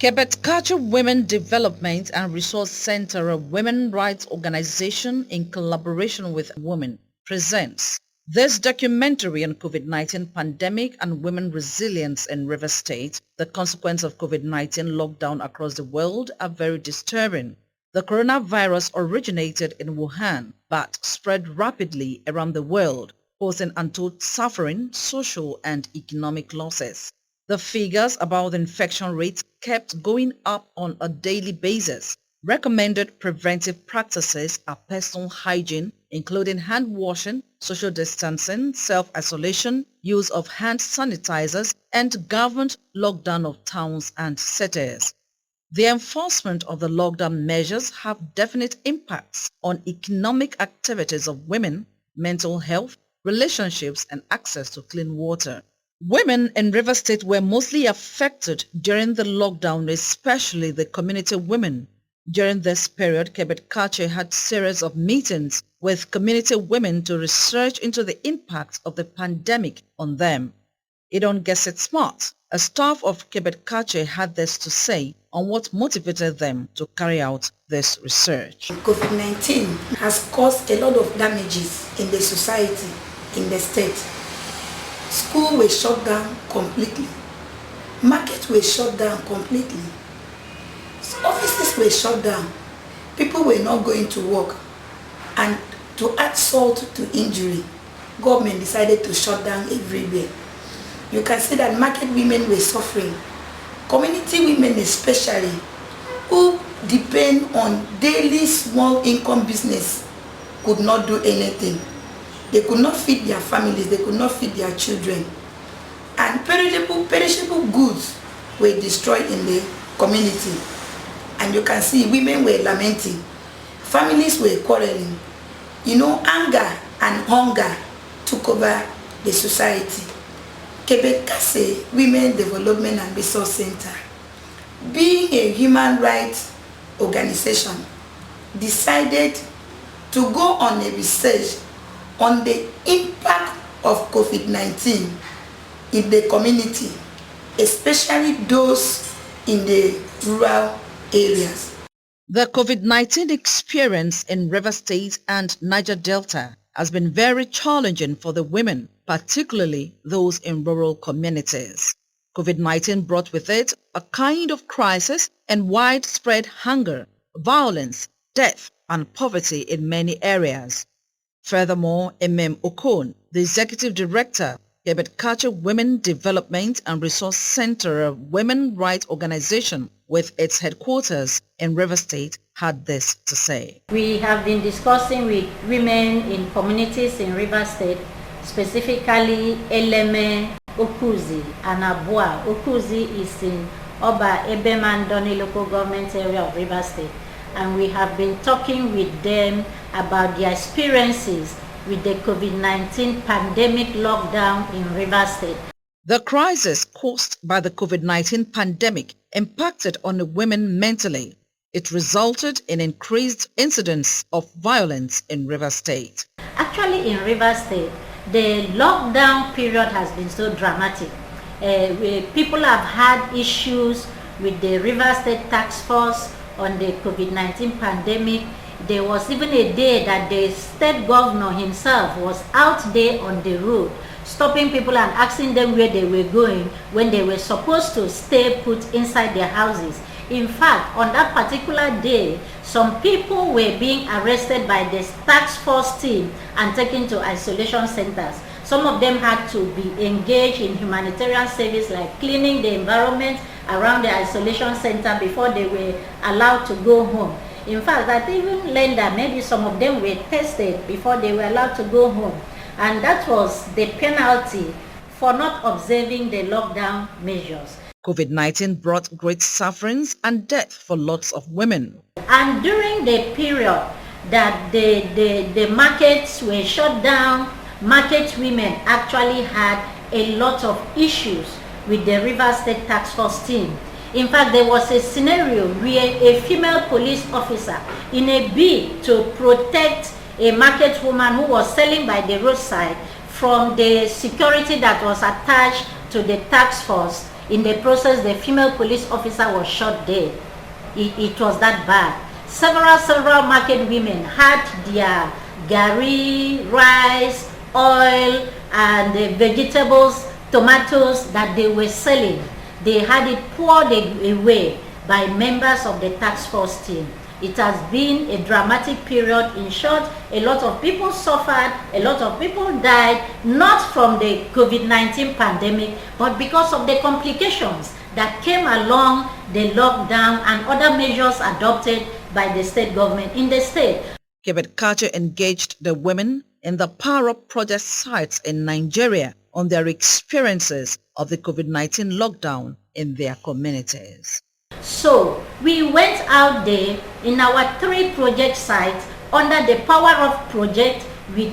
Kebetkachi Women Development and Resource Center, a women rights organization in collaboration with women, presents this documentary on COVID-19 pandemic and women resilience in Rivers State. The consequences of COVID-19 lockdown across the world are very disturbing. The coronavirus originated in Wuhan but spread rapidly around the world, causing untold suffering, social and economic losses. The figures about the infection rates kept going up on a daily basis. Recommended preventive practices are personal hygiene, including hand washing, social distancing, self-isolation, use of hand sanitizers, and government lockdown of towns and cities. The enforcement of the lockdown measures have definite impacts on economic activities of women, mental health, relationships, and access to clean water. Women in Rivers State were mostly affected during the lockdown, especially the community women. During this period, Kebetkachi had series of meetings with community women to research into the impact of the pandemic on them. Idon Gesit Smart, a staff of Kebetkachi, had this to say on what motivated them to carry out this research. COVID-19 has caused a lot of damages in the society, in the state. School was shut down completely. Market was shut down completely. Offices were shut down. People were not going to work. And to add salt to injury, government decided to shut down everywhere. You can see that market women were suffering. Community women especially, who depend on daily small income business, could not do anything. They could not feed their families, they could not feed their children. And perishable goods were destroyed in the community. And you can see women were lamenting. Families were quarreling. Anger and hunger took over the society. Kebetkachi Women Development and Resource Center, being a human rights organization, decided to go on a research on the impact of COVID-19 in the community, especially those in the rural areas. The COVID-19 experience in Rivers State and Niger Delta has been very challenging for the women, particularly those in rural communities. COVID-19 brought with it a kind of crisis and widespread hunger, violence, death, and poverty in many areas. Furthermore, Okon, the Executive Director, Kebetkachi Women Development and Resource Center, a women rights organization with its headquarters in Rivers State, had this to say. We have been discussing with women in communities in Rivers State, specifically Eleme, Okuzi, and Abua. Okuzi is in Oba Ebemandoni local government area of Rivers State. And we have been talking with them about their experiences with the COVID-19 pandemic lockdown in Rivers State. The crisis caused by the COVID-19 pandemic impacted on the women mentally. It resulted in increased incidents of violence in Rivers State. Actually, in Rivers State, the lockdown period has been so dramatic. People have had issues with the Rivers State Task Force on the COVID-19 pandemic. There was even a day that the state governor himself was out there on the road, stopping people and asking them where they were going when they were supposed to stay put inside their houses. In fact, on that particular day, some people were being arrested by the task force team and taken to isolation centers. Some of them had to be engaged in humanitarian service like cleaning the environment around the isolation center before they were allowed to go home. In fact, I even learned that maybe some of them were tested before they were allowed to go home. And that was the penalty for not observing the lockdown measures. COVID-19 brought great sufferings and death for lots of women. And during the period that the markets were shut down, market women actually had a lot of issues with the Rivers State Task Force team. In fact, there was a scenario where a female police officer, in a bid to protect a market woman who was selling by the roadside from the security that was attached to the task force, In the process, the female police officer was shot dead. It was that bad. Several market women had their gari, rice, oil, and the vegetables, tomatoes that they were selling. They had it poured away by members of the task force team. It has been a dramatic period. In short, a lot of people suffered, a lot of people died, not from the COVID-19 pandemic, but because of the complications that came along the lockdown and other measures adopted by the state government in the state. Kebet Culture engaged the women in the Power Up project sites in Nigeria on their experiences of the COVID-19 lockdown in their communities. So we went out there in our 3 project sites under the Power Up project with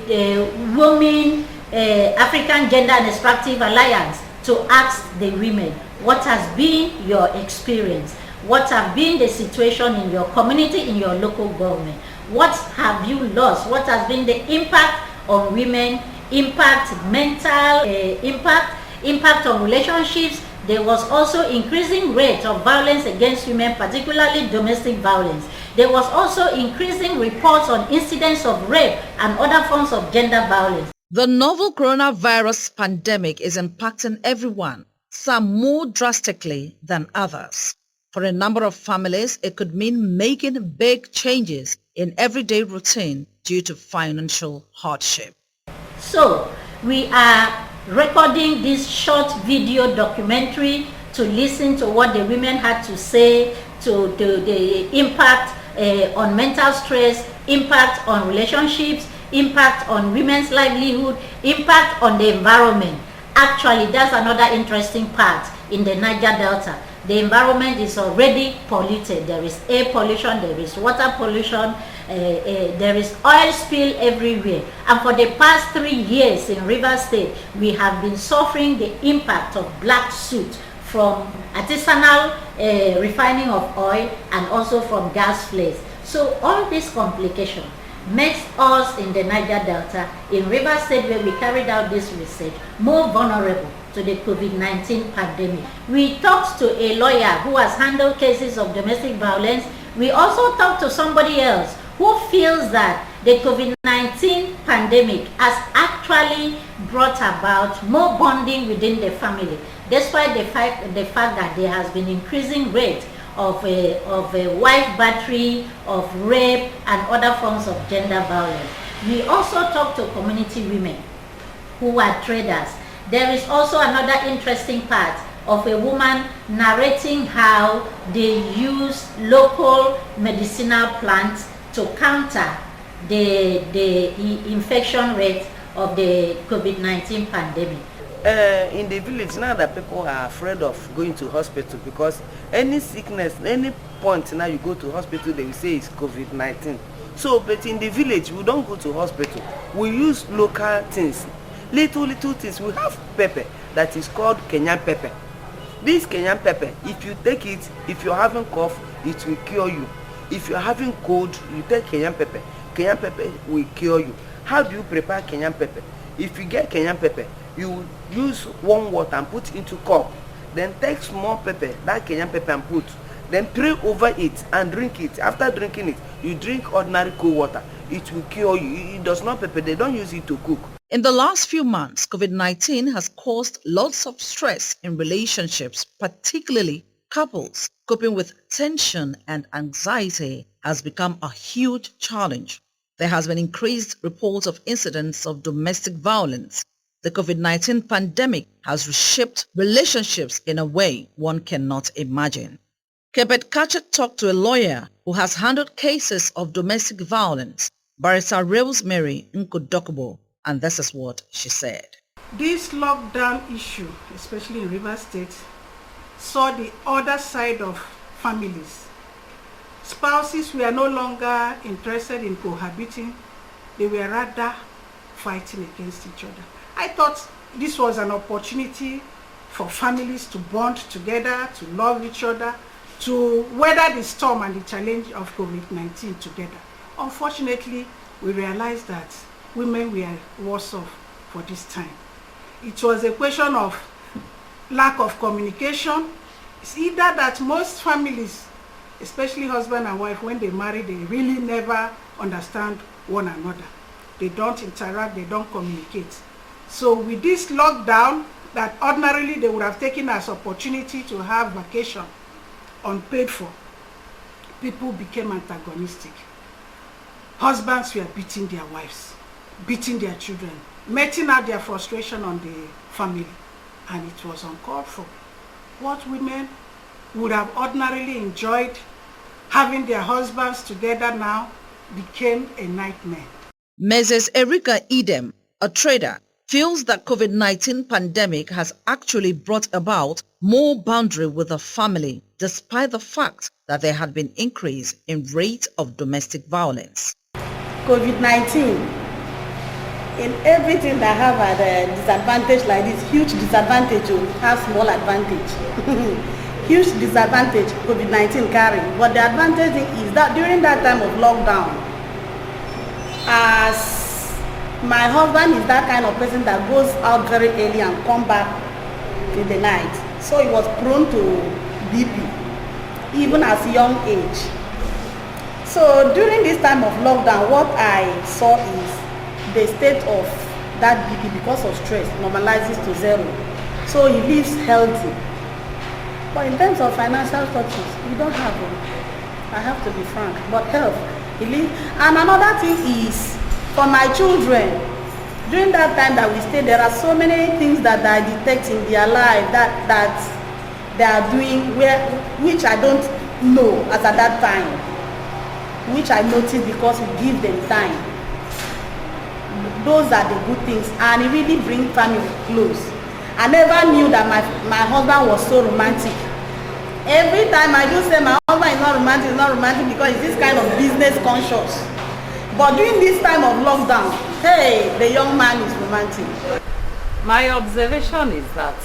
Women African Gender and Extractive Alliance to ask the women, what has been your experience? What have been the situation in your community, in your local government? What have you lost? What has been the impact on women, impact mental, impact on relationships? There was also increasing rate of violence against women, particularly domestic violence. There was also increasing reports on incidents of rape and other forms of gender violence. The novel coronavirus pandemic is impacting everyone, some more drastically than others. For a number of families, it could mean making big changes in everyday routine due to financial hardship. So we are recording this short video documentary to listen to what the women had to say, to the impact on mental stress, impact on relationships, impact on women's livelihood, impact on the environment. Actually, that's another interesting part in the Niger Delta. The environment is already polluted. There is air pollution, there is water pollution, there is oil spill everywhere. And for the past 3 years in Rivers State, we have been suffering the impact of black soot from artisanal refining of oil and also from gas flares. So all these complications makes us in the Niger Delta, in Rivers State where we carried out this research, more vulnerable to the COVID-19 pandemic. We talked to a lawyer who has handled cases of domestic violence. We also talked to somebody else who feels that the COVID-19 pandemic has actually brought about more bonding within the family, despite the fact that there has been increasing rate of wife battery, of rape, and other forms of gender violence. We also talk to community women who are traders. There is also another interesting part of a woman narrating how they use local medicinal plants to counter the infection rate of the COVID-19 pandemic. In the village now that people are afraid of going to hospital because any sickness, any point now you go to hospital, they will say it's COVID-19. So, but in the village, we don't go to hospital. We use local things, little things. We have pepper that is called Kenyan pepper. This Kenyan pepper, if you take it, if you're having cough, it will cure you. If you're having cold, you take Kenyan pepper. Kenyan pepper will cure you. How do you prepare Kenyan pepper? If you get Kenyan pepper, you use warm water and put into cup. Then take small pepper, that Kenyan pepper, and put. Then pray over it and drink it. After drinking it, you drink ordinary cool water. It will cure you. It does not pepper. They don't use it to cook. In the last few months, COVID-19 has caused lots of stress in relationships, particularly couples. Coping with tension and anxiety has become a huge challenge. There has been increased reports of incidents of domestic violence. The COVID-19 pandemic has reshaped relationships in a way one cannot imagine. Kebet Kacha talked to a lawyer who has handled cases of domestic violence, Barrister Rosemary Nkodokobo, and this is what she said. This lockdown issue, especially in Rivers State, saw the other side of families. Spouses were no longer interested in cohabiting. They were rather fighting against each other. I thought this was an opportunity for families to bond together, to love each other, to weather the storm and the challenge of COVID-19 together. Unfortunately, we realized that women were worse off for this time. It was a question of lack of communication. It's either that most families, especially husband and wife, when they marry, they really never understand one another. They don't interact, they don't communicate. So with this lockdown, that ordinarily they would have taken as opportunity to have vacation unpaid for, people became antagonistic. Husbands were beating their wives, beating their children, meting out their frustration on the family, and it was uncalled for. What women would have ordinarily enjoyed having their husbands together now became a nightmare. Mrs. Erika Edem, a trader, feels that COVID-19 pandemic has actually brought about more boundary with the family, despite the fact that there had been increase in rate of domestic violence. COVID-19, in everything that have a disadvantage like this, huge disadvantage will have small advantage. Huge disadvantage COVID-19 carry, but the advantage is that during that time of lockdown, as my husband is that kind of person that goes out very early and come back in the night, so he was prone to BP even as a young age. So during this time of lockdown, what I saw is the state of that BP, because of stress, normalizes to zero, so he lives healthy. But in terms of financial structures, we don't have them. I have to be frank, but health, he lives. And another thing is, for my children, during that time that we stayed, there are so many things that I detect in their life that they are doing which I don't know as at that time, which I noticed because we give them time. Those are the good things, and it really brings family close. I never knew that my husband was so romantic. Every time I do say my husband is not romantic because he's this kind of business conscious. But during this time of lockdown, hey, the young man is romantic. My observation is that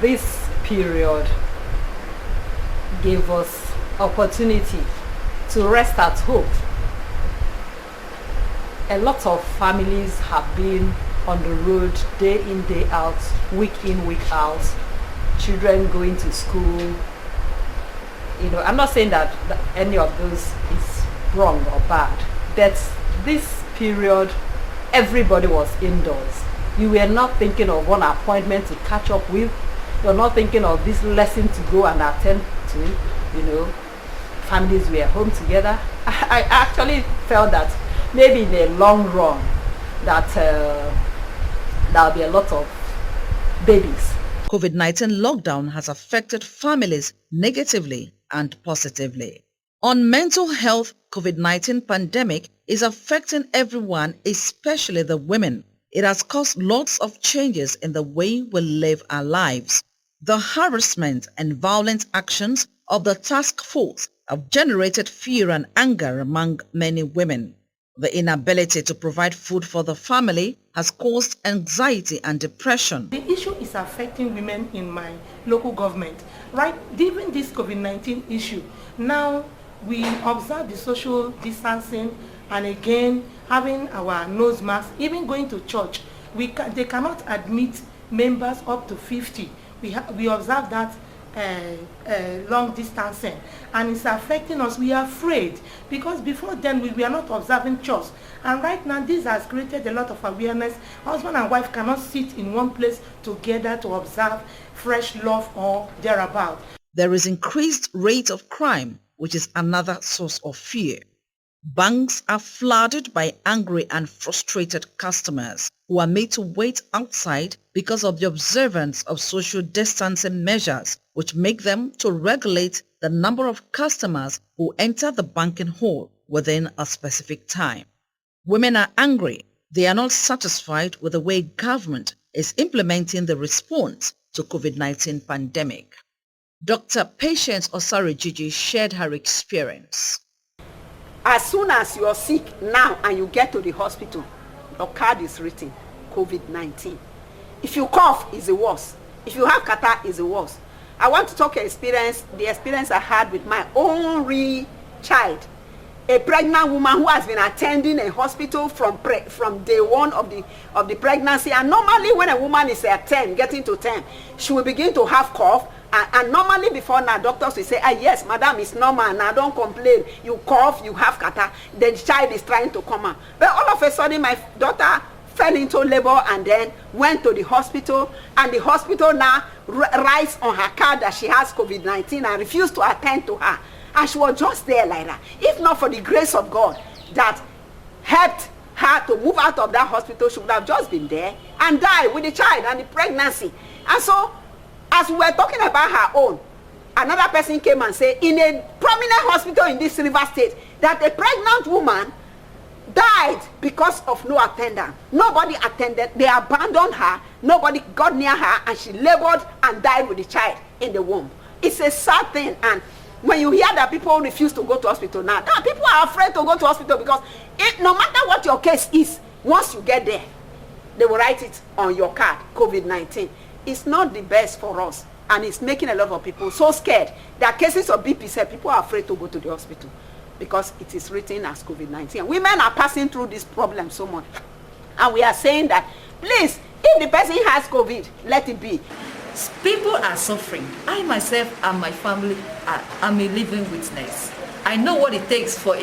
this period gave us opportunity to rest at home. A lot of families have been on the road day in, day out, week in, week out, children going to school. I'm not saying that any of those is wrong or bad, but this period, everybody was indoors. You were not thinking of one appointment to catch up with. You're not thinking of this lesson to go and attend to. Families were home together. I actually felt that maybe in the long run that there'll be a lot of babies. COVID-19 lockdown has affected families negatively and positively. On mental health, COVID-19 pandemic is affecting everyone, especially the women. It has caused lots of changes in the way we live our lives. The harassment and violent actions of the task force have generated fear and anger among many women. The inability to provide food for the family has caused anxiety and depression. The issue is affecting women in my local government, right? Given this COVID-19 issue, now we observe the social distancing, and again having our nose mask, even going to church. They cannot admit members up to 50. We observe that long distancing, and it's affecting us. We are afraid because before then we were not observing church, and right now this has created a lot of awareness. Husband and wife cannot sit in one place together to observe fresh love or thereabout. There is increased rate of crime, which is another source of fear. Banks are flooded by angry and frustrated customers who are made to wait outside because of the observance of social distancing measures, which make them to regulate the number of customers who enter the banking hall within a specific time. Women are angry. They are not satisfied with the way government is implementing the response to COVID-19 pandemic. Dr. Patience Osari-Gigi shared her experience. As soon as you are sick now and you get to the hospital, your card is written COVID-19. If you cough, it's the worst. If you have catarrh, it's the worst. I want to talk the experience I had with my own child. a pregnant woman who has been attending a hospital from day one of the pregnancy, and normally when a woman is at 10, getting to 10, she will begin to have cough, and normally before now doctors will say, yes madam, it's normal now, don't complain, you cough, you have catarrh, the child is trying to come out. But all of a sudden my daughter fell into labor and then went to the hospital, and the hospital now writes on her card that she has COVID-19 and refused to attend to her. And she was just there like that. If not for the grace of God that helped her to move out of that hospital, she would have just been there and died with the child and the pregnancy. And so, as we were talking about her own, another person came and said, in a prominent hospital in this River State, that a pregnant woman died because of no attendant. Nobody attended. They abandoned her. Nobody got near her, and she labored and died with the child in the womb. It's a sad thing. And when you hear that people refuse to go to hospital now, people are afraid to go to hospital because no matter what your case is, once you get there, they will write it on your card, COVID-19. It's not the best for us, and it's making a lot of people so scared. There are cases of BP said people are afraid to go to the hospital because it is written as COVID-19. Women are passing through this problem so much, and we are saying that, please, if the person has COVID, let it be. People are suffering. I myself and my family am a living witness. I know what it takes for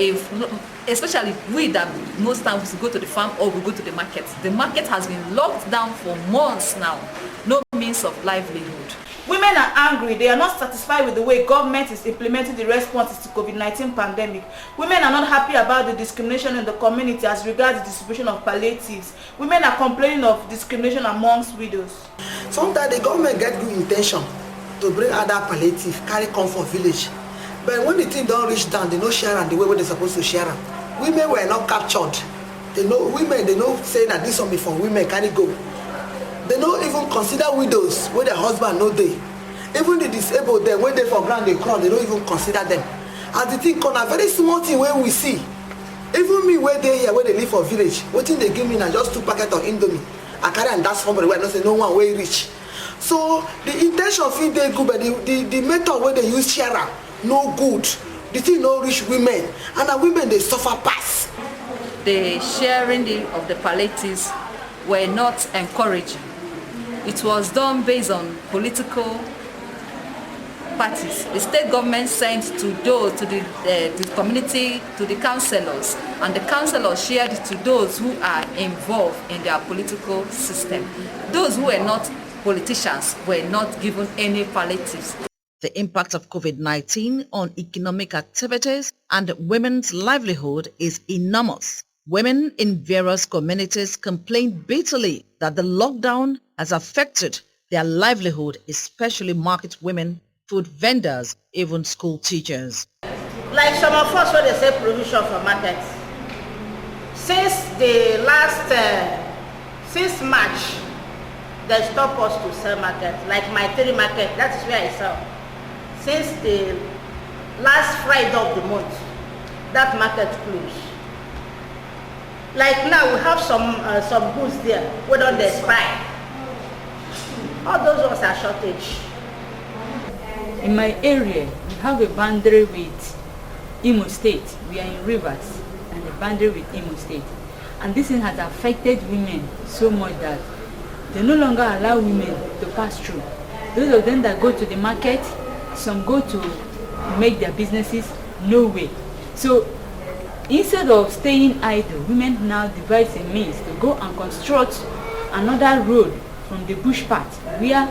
especially we that most times we go to the farm or we go to the market. The market has been locked down for months now. No means of livelihood. Women are angry. They are not satisfied with the way government is implementing the responses to COVID-19 pandemic. Women are not happy about the discrimination in the community as regards the distribution of palliatives. Women are complaining of discrimination amongst widows. Sometimes the government get good intention to bring other palliative, carry come for village. But when the thing don't reach down, they no share them the way they're supposed to share them. Women were not captured. They know say that this one be for women, carry go. They don't even consider widows where their husband no dey. Even the disabled them when they for ground they crawl, they don't even consider them. As the thing come, a very small thing where we see. Even me where they here where they live for village, wetin they give me now just 2 packets of Indomie. I carry and that's somebody where I don't say no one way rich. So the intention feel they good, but the method where they use share am no good. The thing no reach women, and the women they suffer pass. The sharing of the palliatives were not encouraging. It was done based on political parties. The state government sent to the community, to the councillors, and the councillors shared to those who are involved in their political system. Those who were not politicians were not given any palliatives. The impact of COVID-19 on economic activities and women's livelihood is enormous. Women in various communities complain bitterly that the lockdown has affected their livelihood, especially market women, food vendors, even school teachers. Like some of us when they say provision for markets. Since the since March, they stopped us to sell markets. Like my 3 market, that is where I sell. Since the last Friday of the month, that market closed. Like now we have some goods there, we don't expire. All those ones are shortage. In my area, we have a boundary with Imo State. We are in Rivers and a boundary with Imo State. And this thing has affected women so much that they no longer allow women to pass through. Those of them that go to the market, some go to make their businesses, no way. So instead of staying idle, women now devise a means to go and construct another road from the bush part where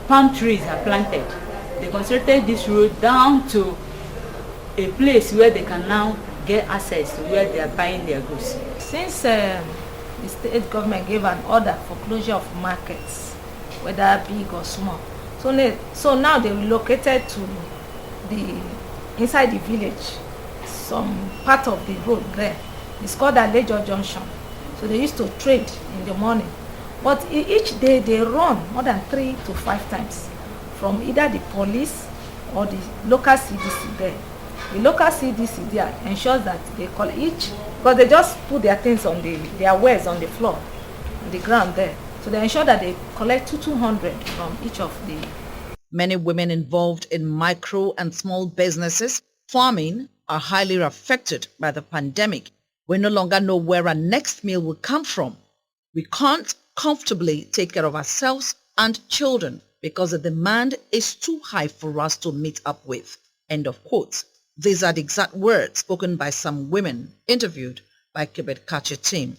palm trees are planted. They constructed this road down to a place where they can now get access to where they are buying their goods. Since the state government gave an order for closure of markets, whether big or small, so now they relocated to inside the village, some part of the road there. It's called Alejo Junction. So they used to trade in the morning. But each day they run more than 3 to 5 times from either the police or the local CDC there. The local CDC there ensures that they call each, because they just put their things on their wares on the floor, on the ground there. So they ensure that they collect 200 from each of the. Many women involved in micro and small businesses, farming, are highly affected by the pandemic. We no longer know where our next meal will come from. We can't comfortably take care of ourselves and children because the demand is too high for us to meet up with. End of quote. These are the exact words spoken by some women interviewed by Quebec Culture team.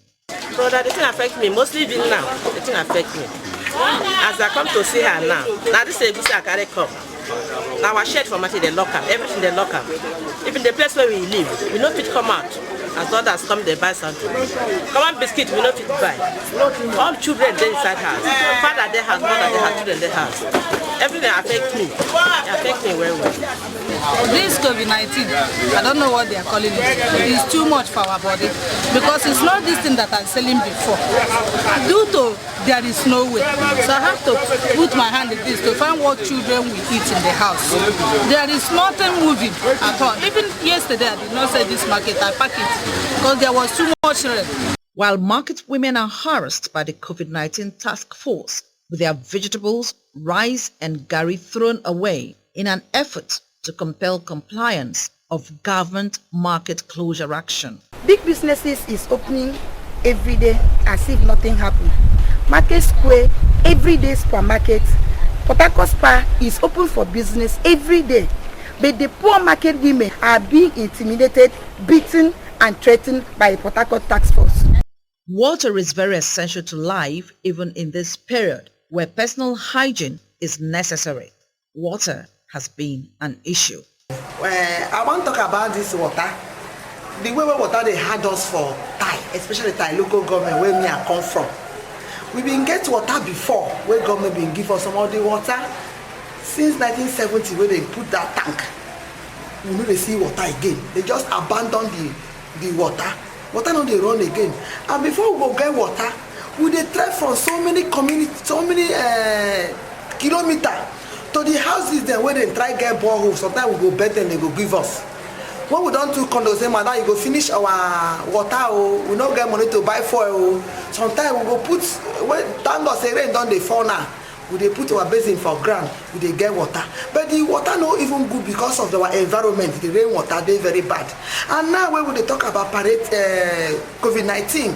So that the thing affect me, mostly even now, the thing affect me. As I come to see her now this is a carry cup. Now our shirt from the locker, everything they locker. Even the place where we live, we no fit come out. As God has come, they buy something. Come on, biscuit, we no fit buy. All children they inside house. Father they house, mother they house, children they house. Everything affect me. It affect me very well. This COVID-19, I don't know what they are calling it. It is too much for our body because it's not this thing that I'm selling before. Due to there is no way, so I have to put my hand in this to find what children will eat in the house. There is nothing moving at all. Even yesterday, I did not say this market. I packed it because there was too much rain. While market women are harassed by the COVID-19 task force with their vegetables, rice and gari thrown away in an effort to compel compliance of government market closure action. Big businesses is opening every day as if nothing happened. Market Square, everyday supermarket. Port Harcourt Spa is open for business every day. But the poor market women are being intimidated, beaten and threatened by the Port Harcourt task force. Water is very essential to life even in this period where personal hygiene is necessary. Water has been an issue. I want to talk about this water. The way water they had us for Thai, especially Thai local government where me I come from. We been get water before where government been give us some of the water since 1970 where they put that tank. We know they see water again. They just abandon the water. Water no they run again. And before we go get water, we dey trek from so many communities, so many kilometers to the houses then where they try get borehole. Sometimes we go beg them, they go give us. When we don't do condo, say madam, you go finish our water, oh, we don't get money to buy foil. Sometimes we go put, when thank God say rain don't dey fall now, we dey put our basin for ground, we dey get water. But the water no even good because of our environment. The rain water they very bad. And now when we talk about COVID-19,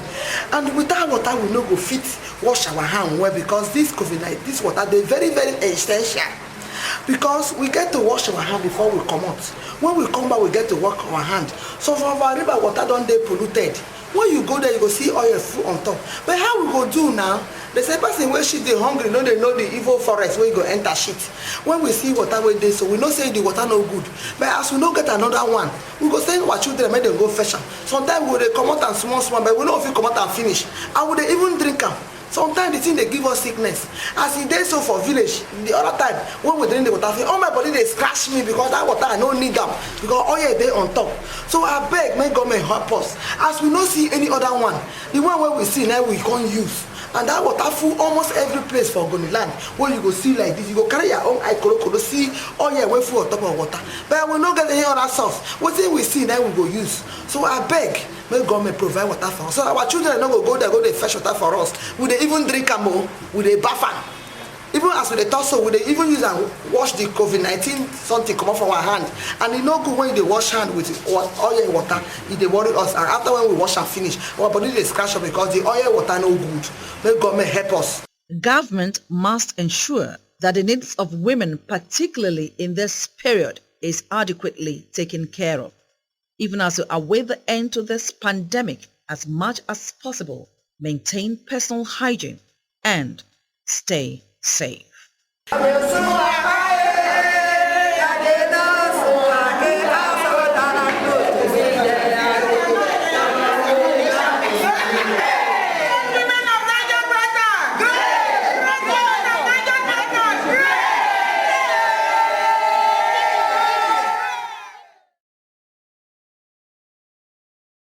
and without water we no go fit wash our hand well because this COVID-19, this water they very very essential. Because we get to wash our hand before we come out. When we come back, we get to wash our hand. So for our river water don't they polluted. When you go there, you go see oil full on top. But how we go do now? The same person where shit they hungry, no they know the evil forest where you go enter shit. When we see water where they so we know say the water no good. But as we no get another one, we go send our children make them go fetch them. Sometimes we they come out and small, but we know if you come out and finish. And we they even drink them. Sometimes the thing they give us sickness. As it is so for village, the other time when we drink the water, all my body they scratch me because that water I don't need them because oil they on top. So I beg, may government help us. As we don't see any other one, the one where we see now we can't use. And that water full almost every place for Goni land. Where you go see like this, you go carry your own eye color see oil way full on top of water. But we not get any other source. What thing we see then we go use. So I beg, may government provide water for us. So our children don't go there, go they fetch water for us. Will they even drink a more? Will they bath? Even as we talk so, will they even use and wash the COVID-19 something come off from our hand? And it's no good when they wash hand with oil and water, it they worry us. And after when we wash and finish, our body they scratch up because the oil and water no good. May government help us. Government must ensure that the needs of women, particularly in this period, is adequately taken care of. Even as we await the end to this pandemic, as much as possible, maintain personal hygiene and stay safe.